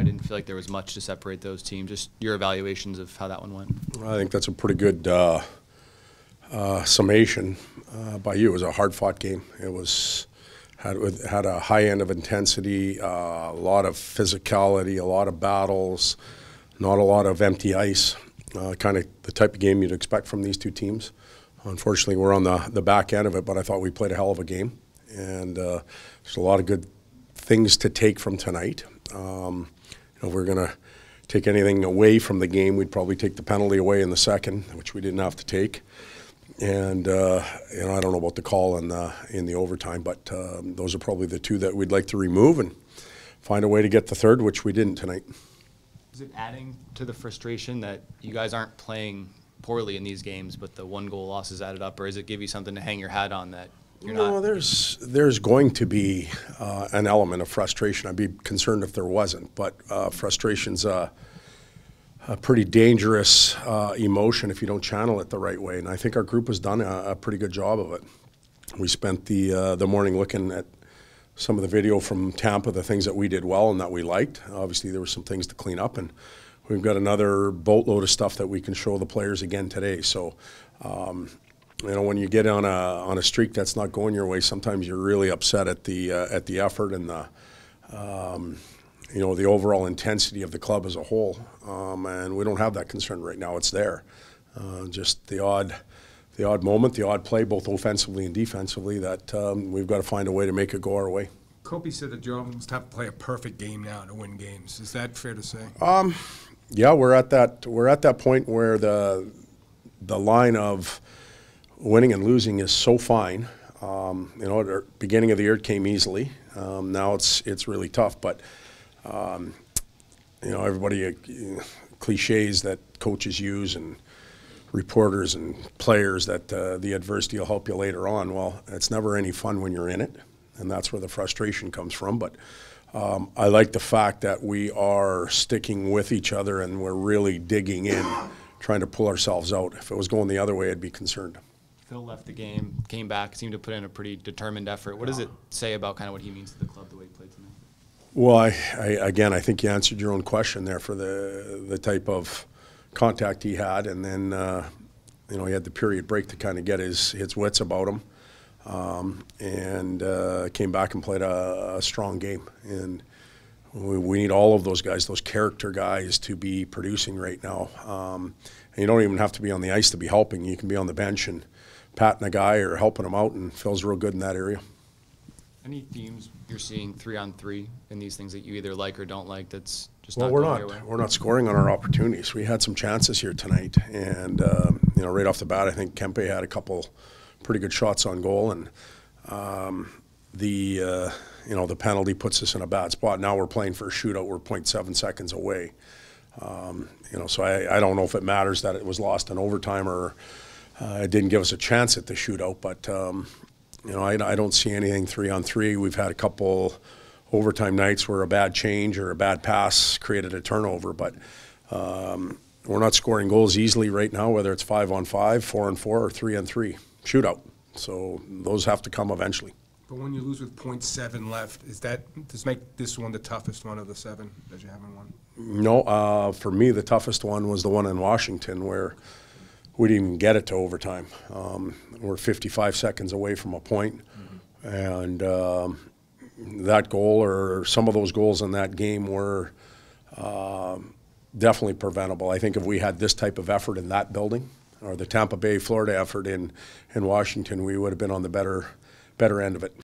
I didn't feel like there was much to separate those teams. Just your evaluations of how that one went. I think that's a pretty good summation by you. It was a hard-fought game. It was had a high end of intensity, a lot of physicality, a lot of battles, not a lot of empty ice. Kind of the type of game you'd expect from these two teams. Unfortunately, we're on the back end of it, but I thought we played a hell of a game, and there's a lot of good things to take from tonight. If we're going to take anything away from the game, we'd probably take the penalty away in the second, which we didn't have to take. And I don't know about the call in the overtime, but those are probably the two that we'd like to remove and find a way to get the third, which we didn't tonight. Is it adding to the frustration that you guys aren't playing poorly in these games, but the 1-goal losses added up, or does it give you something to hang your hat on that you're not? No, there's going to be an element of frustration. I'd be concerned if there wasn't, but frustration's a pretty dangerous emotion if you don't channel it the right way, and I think our group has done a pretty good job of it. We spent the morning looking at some of the video from Tampa, the things that we did well and that we liked. Obviously, there were some things to clean up, and we've got another boatload of stuff that we can show the players again today. So, when you get on a streak that's not going your way, sometimes you're really upset at the effort and the the overall intensity of the club as a whole. And we don't have that concern right now. It's there. Just the odd moment, the odd play, both offensively and defensively, that we've got to find a way to make it go our way. Kobe said that you almost have to play a perfect game now to win games. Is that fair to say? Yeah, we're at that point where the line of winning and losing is so fine. At the beginning of the year it came easily. Now it's really tough, but everybody cliches that coaches use and reporters and players that the adversity will help you later on. Well, it's never any fun when you're in it, and that's where the frustration comes from. But I like the fact that we are sticking with each other and we're really digging in, trying to pull ourselves out. If it was going the other way, I'd be concerned. Phil left the game, came back, seemed to put in a pretty determined effort. What does it say about kind of what he means to the club, the way he played tonight? Well, I think you answered your own question there for the type of contact he had, and then he had the period break to kind of get his wits about him, and came back and played a strong game. And we need all of those guys, those character guys, to be producing right now. And you don't even have to be on the ice to be helping. You can be on the bench and patting a guy or helping him out, and Phil's real good in that area. Any themes you're seeing 3-on-3 in these things that you either like or don't like that's just well, not going your way? We're not scoring on our opportunities. We had some chances here tonight, and right off the bat, I think Kempe had a couple pretty good shots on goal, and the penalty puts us in a bad spot. Now we're playing for a shootout. We're 0.7 seconds away. So I don't know if it matters that it was lost in overtime or it didn't give us a chance at the shootout, but I don't see anything 3-on-3. We've had a couple overtime nights where a bad change or a bad pass created a turnover, but we're not scoring goals easily right now, whether it's 5-on-5, 4-on-4, or 3-on-3. Shootout. So those have to come eventually. But when you lose with 0.7 left, does make this one the toughest one of the 7 that you haven't won? No, for me the toughest one was the one in Washington where we didn't even get it to overtime. We're 55 seconds away from a point, and that goal or some of those goals in that game were definitely preventable. I think if we had this type of effort in that building, or the Tampa Bay, Florida effort in Washington, we would have been on the better end of it.